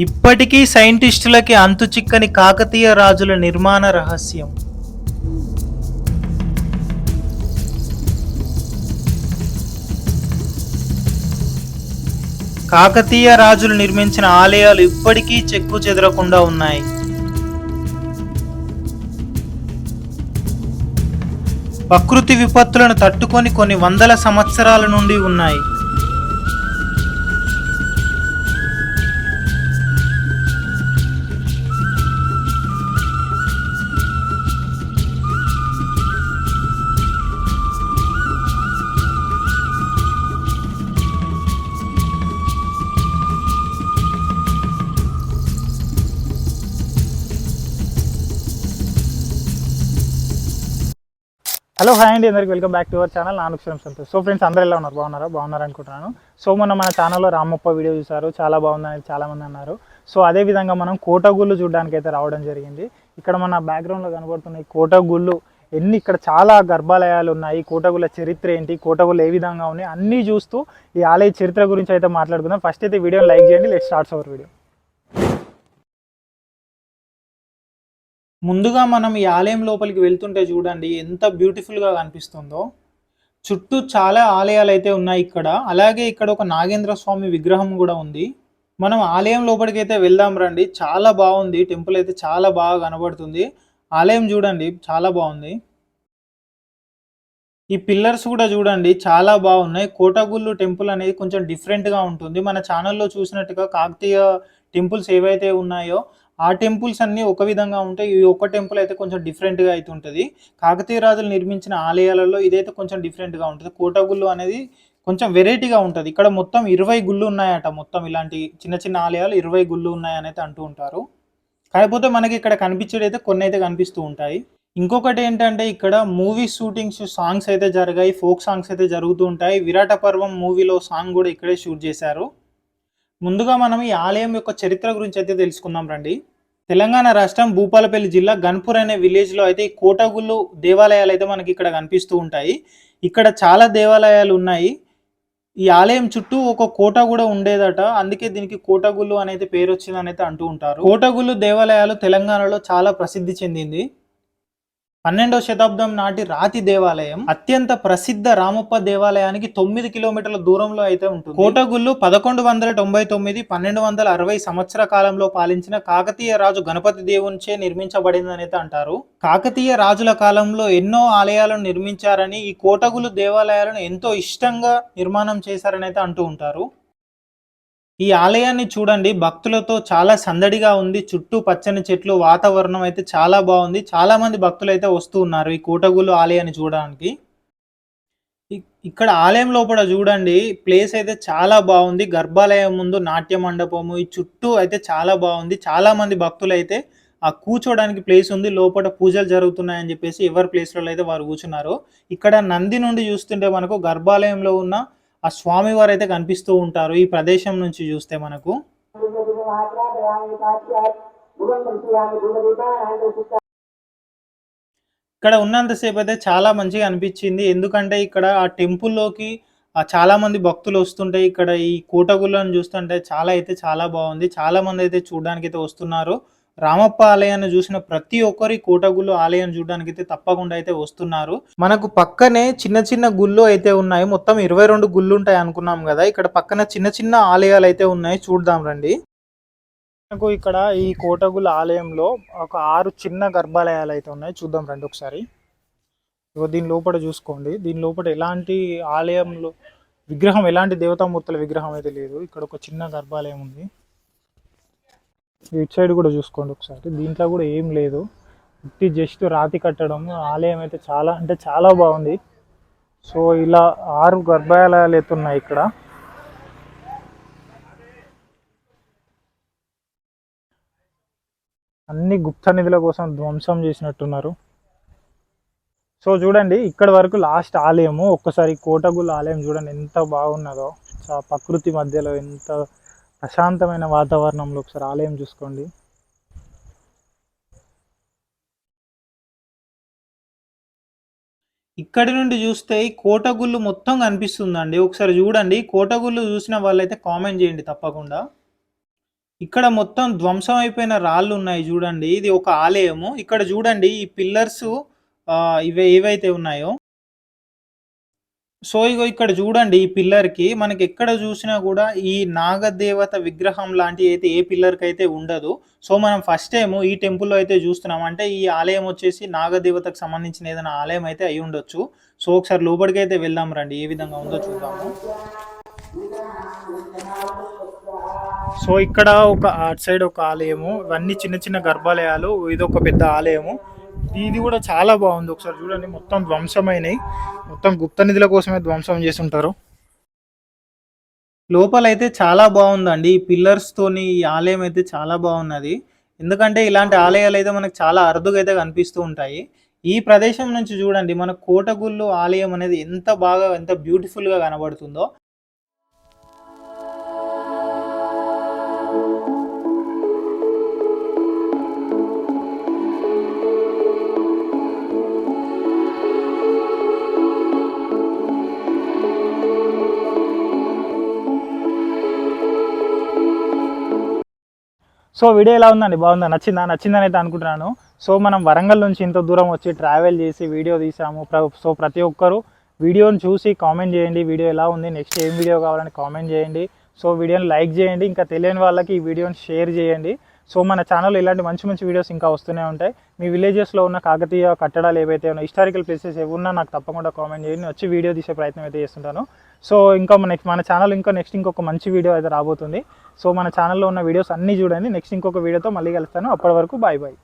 ఇప్పటికీ సైంటిస్టులకి అంతుచిక్కని కాకతీయ రాజుల నిర్మాణ రహస్యం. కాకతీయ రాజులు నిర్మించిన ఆలయాలు ఇప్పటికీ చెక్కు చెదరకుండా ఉన్నాయి. ప్రకృతి విపత్తులను తట్టుకొని కొన్ని వందల సంవత్సరాల నుండి ఉన్నాయి. హలో హాయ్ అండి, అందరికి welcome back to our channel నానుక్షరం సంతోష్. సో ఫ్రెండ్స్, అందరూ ఎలా ఉన్నారు? బాగున్నారు అనుకుంటున్నాను. సో మన ఛానల్లో రామప్ప వీడియో చూసారు, చాలా బాగుందని చాలామంది అన్నారు. సో అదేవిధంగా మనం కోటగుళ్ళు చూడడానికి అయితే రావడం జరిగింది. ఇక్కడ మన బ్యాక్గ్రౌండ్లో కనబడుతున్న ఈ కోటగుళ్ళు ఇక్కడ చాలా గర్భాలయాలు ఉన్నాయి. కోటగుళ్ళ చరిత్ర ఏంటి, కోటగుళ్ళు ఏ విధంగా ఉన్నాయి అన్నీ చూస్తూ ఈ ఆలయ చరిత్ర గురించి అయితే మాట్లాడుకుందాం. ఫస్ట్ అయితే వీడియోని లైక్ చేయండి. Let's start our video. ముందుగా మనం ఈ ఆలయం లోపలికి వెళ్తుంటే చూడండి ఎంత బ్యూటిఫుల్గా కనిపిస్తుందో. చుట్టూ చాలా ఆలయాలు అయితే ఉన్నాయి ఇక్కడ. అలాగే ఇక్కడ ఒక నాగేంద్ర స్వామి విగ్రహం కూడా ఉంది. మనం ఆలయం లోపలికి అయితే వెళ్దాం రండి. చాలా బాగుంది, టెంపుల్ అయితే చాలా బాగా కనబడుతుంది. ఆలయం చూడండి చాలా బాగుంది. ఈ పిల్లర్స్ కూడా చూడండి చాలా బాగున్నాయి. కోటగుళ్ళు టెంపుల్ అనేది కొంచెం డిఫరెంట్గా ఉంటుంది. మన ఛానల్లో చూసినట్టుగా కాకతీయ టెంపుల్స్ ఏవైతే ఉన్నాయో ఆ టెంపుల్స్ అన్నీ ఒక విధంగా ఉంటాయి. ఈ ఒక్క టెంపుల్ అయితే కొంచెం డిఫరెంట్గా అయితే ఉంటుంది. కాకతీయ రాజులు నిర్మించిన ఆలయాలలో ఇదైతే కొంచెం డిఫరెంట్గా ఉంటుంది. కోటగుళ్ళు అనేది కొంచెం వెరైటీగా ఉంటుంది. ఇక్కడ మొత్తం 20 గుళ్ళు ఉన్నాయట. మొత్తం ఇలాంటి చిన్న చిన్న ఆలయాలు 20 గుళ్ళు ఉన్నాయని అయితే అంటూ ఉంటారు. కాకపోతే మనకి ఇక్కడ కనిపించేది అయితే కొన్ని అయితే కనిపిస్తూ ఉంటాయి. ఇంకొకటి ఏంటంటే ఇక్కడ మూవీ షూటింగ్స్, సాంగ్స్ అయితే జరిగాయి, ఫోక్ సాంగ్స్ అయితే జరుగుతూ ఉంటాయి. విరాట పర్వం మూవీలో సాంగ్ కూడా ఇక్కడే షూట్ చేశారు. ముందుగా మనం ఈ ఆలయం యొక్క చరిత్ర గురించి అయితే తెలుసుకుందాం రండి. తెలంగాణ రాష్ట్రం భూపాలపల్లి జిల్లా గన్పూర్ అనే విలేజ్లో అయితే ఈ కోటగుళ్ళు దేవాలయాలు అయితే మనకి ఇక్కడ కనిపిస్తూ ఉంటాయి. ఇక్కడ చాలా దేవాలయాలు ఉన్నాయి. ఈ ఆలయం చుట్టూ ఒక కోట కూడా ఉండేదట, అందుకే దీనికి కోటగుళ్ళు అనేది పేరు వచ్చిందని అయితే అంటూ ఉంటారు. కోటగుళ్ళు దేవాలయాలు తెలంగాణలో చాలా ప్రసిద్ధి చెందింది. 12వ శతాబ్దం నాటి రాతి దేవాలయం అత్యంత ప్రసిద్ధ రామప్ప దేవాలయానికి 9 కిలోమీటర్ల దూరంలో అయితే ఉంటుంది. కోటగుళ్ళు 1199 1260 సంవత్సర కాలంలో పాలించిన కాకతీయ రాజు గణపతి దేవునిచే నిర్మించబడిందని అయితే అంటారు. కాకతీయ రాజుల కాలంలో ఎన్నో ఆలయాలను నిర్మించారని, ఈ కోటగుళ్ళు దేవాలయాలను ఎంతో ఇష్టంగా నిర్మాణం చేశారని అయితే అంటూ ఉంటారు. ఈ ఆలయాన్ని చూడండి, భక్తులతో చాలా సందడిగా ఉంది. చుట్టూ పచ్చని చెట్లు, వాతావరణం అయితే చాలా బాగుంది. చాలా మంది భక్తులు అయితే వస్తూ ఉన్నారు ఈ కోటగుళ్ళు ఆలయాన్ని చూడడానికి. ఇక్కడ ఆలయం లోపల చూడండి, ప్లేస్ అయితే చాలా బాగుంది. గర్భాలయం ముందు నాట్య మండపము, ఈ చుట్టూ అయితే చాలా బాగుంది. చాలా మంది భక్తులు అయితే ఆ కూర్చోడానికి ప్లేస్ ఉంది. లోపల పూజలు జరుగుతున్నాయని చెప్పేసి ఎవరి ప్లేస్లలో అయితే వారు కూర్చున్నారు. ఇక్కడ నంది నుండి చూస్తుంటే మనకు గర్భాలయంలో ఉన్న ఆ స్వామి వారు అయితే కనిపిస్తూ ఉంటారు ఈ ప్రదేశం నుంచి చూస్తే మనకు. ఇక్కడ ఉన్నంతసేపు అయితే చాలా మంచిగా అనిపించింది. ఎందుకంటే ఇక్కడ ఆ టెంపుల్లోకి చాలా మంది భక్తులు వస్తుంటే ఇక్కడ ఈ కోటగుళ్ళను చూస్తుంటే చాలా బాగుంది. చాలా మంది అయితే చూడడానికి అయితే వస్తున్నారు. రామప్ప ఆలయాన్ని చూసిన ప్రతి ఒక్కరి కోటగుళ్ళు ఆలయాన్ని చూడడానికి అయితే తప్పకుండా అయితే వస్తున్నారు. మనకు పక్కనే చిన్న చిన్న గుళ్ళు అయితే ఉన్నాయి. మొత్తం 22 గుళ్ళు ఉంటాయి అనుకున్నాం కదా. ఇక్కడ పక్కన చిన్న చిన్న ఆలయాలు అయితే ఉన్నాయి, చూద్దాం రండి. మనకు ఇక్కడ ఈ కోటగుళ్ళ ఆలయంలో ఒక 6 చిన్న గర్భాలయాలు అయితే ఉన్నాయి, చూద్దాం రండి ఒకసారి. దీని లోపల చూసుకోండి. దీని లోపల ఎలాంటి ఆలయంలో విగ్రహం, ఎలాంటి దేవతామూర్తుల విగ్రహం అయితే లేదు. ఇక్కడ ఒక చిన్న గర్భాలయం ఉంది. ఇటు సైడ్ కూడా చూసుకోండి ఒకసారి. దీంట్లో కూడా ఏం లేదు, జస్ట్ రాతి కట్టడం. ఆలయం అయితే చాలా బాగుంది. సో ఇలా 6 గర్భాలయాలు అయితే ఉన్నాయి ఇక్కడ. అన్ని గుప్త నిధుల కోసం ధ్వంసం చేసినట్టున్నారు. సో చూడండి, ఇక్కడ వరకు లాస్ట్ ఆలయము. ఒక్కసారి కోటగుళ్ళ ఆలయం చూడండి ఎంత బాగున్నదో. ప్రకృతి మధ్యలో ఎంత ప్రశాంతమైన వాతావరణంలో ఒకసారి ఆలయం చూసుకోండి. ఇక్కడి నుండి చూస్తే కోటగుళ్ళు మొత్తం కనిపిస్తుందండి. ఒకసారి చూడండి, కోటగుళ్ళు చూసిన వాళ్ళైతే కామెంట్ చేయండి తప్పకుండా. ఇక్కడ మొత్తం ధ్వంసం అయిపోయిన రాళ్ళు ఉన్నాయి చూడండి. ఇది ఒక ఆలయము. ఇక్కడ చూడండి ఈ పిల్లర్స్ ఏవైతే ఉన్నాయో సో, ఇగో ఇక్కడ జూడండి ఈ పిల్లర్‌కి మనకెక్కడ జూసినా గూడా ఈ నాగదేవత విగ్రహం లాంటియి అయితే ఏ పిల్లర్‌కైతే ఉండదు. సో, మనం ఫస్ట్ టైము ఈ టెంపుల్‌లో అయితే జూస్తున్నాం. అంటే ఈ ఆలయం వచ్చేసి నాగదేవతకు సంబంధించిన ఏదైనా ఆలయం అయితే అయ్యుండొచ్చు. సో, ఒకసారి లోపటికైతే వెళ్దాం రండి. ఏ విధంగా ఉందో చూద్దాము. సో, ఇక్కడ అటు సైడ్ ఒక ఆలయము. ఇవన్నీ చిన్న చిన్న గర్భాలయాలు. ఇదొక పెద్ద ఆలయము. ఇది గూడా చాలా బావుంది. ఒకసారి చూడండి మొత్తం ధ్వంసమైనయి. మొత్తం గుప్త నిధుల కోసమే ధ్వంసం చేసుంటారు. లోపలైతే చాలా బావుందండి. ఈ పిల్లర్స్‌తోని ఈ ఆలయం అయితే చాలా బావున్నది. ఎందుకంటే ఇలాంటి ఆలయాలైతే మనకు చాలా అరుదుగా అయితే కనిపిస్తూ ఉంటాయి. ఈ ప్రదేశం నుంచి చూడండి మన కోటగుళ్ళు ఆలయం అనేది ఎంత బాగా ఎంత బ్యూటిఫుల్‌గా కనబడుతుందో. సో వీడియో ఎలా ఉందండి? బాగుందా? నచ్చిందా? నచ్చిందని అయితే అనుకుంటున్నాను. సో మనం వరంగల్ నుంచి ఇంత దూరం వచ్చి ట్రావెల్ చేసి వీడియో తీసాము. సో ప్రతి ఒక్కరు వీడియోని చూసి కామెంట్ చేయండి. వీడియో ఎలా ఉంది, నెక్స్ట్ ఏం వీడియో కావాలని కామెంట్ చేయండి. సో వీడియోని లైక్ చేయండి. ఇంకా తెలియని వాళ్ళకి ఈ వీడియోని షేర్ చేయండి. సో మన ఛానల్లో ఇలాంటి మంచి మంచి వీడియోస్ ఇంకా వస్తూనే ఉంటాయి. మీ విలేజెస్లో ఉన్న కాకతీయ కట్టడాలు ఏవైతే ఉన్నాయో, హిస్టారికల్ ప్లేసెస్ ఏమున్నా నాకు తప్పకుండా కామెంట్ చేయండి. వచ్చి వీడియో తీసే ప్రయత్నం అయితే చేస్తుంటాను. సో ఇంకా మన ఛానల్ నెక్స్ట్ ఇంకొక మంచి వీడియో అయితే రాబోతుంది. సో మన ఛానల్లో ఉన్న వీడియోస్ అన్నీ చూడండి. నెక్స్ట్ ఇంకొక వీడియోతో మళ్ళీ కలుస్తాను. అప్పటి వరకు బాయ్ బాయ్.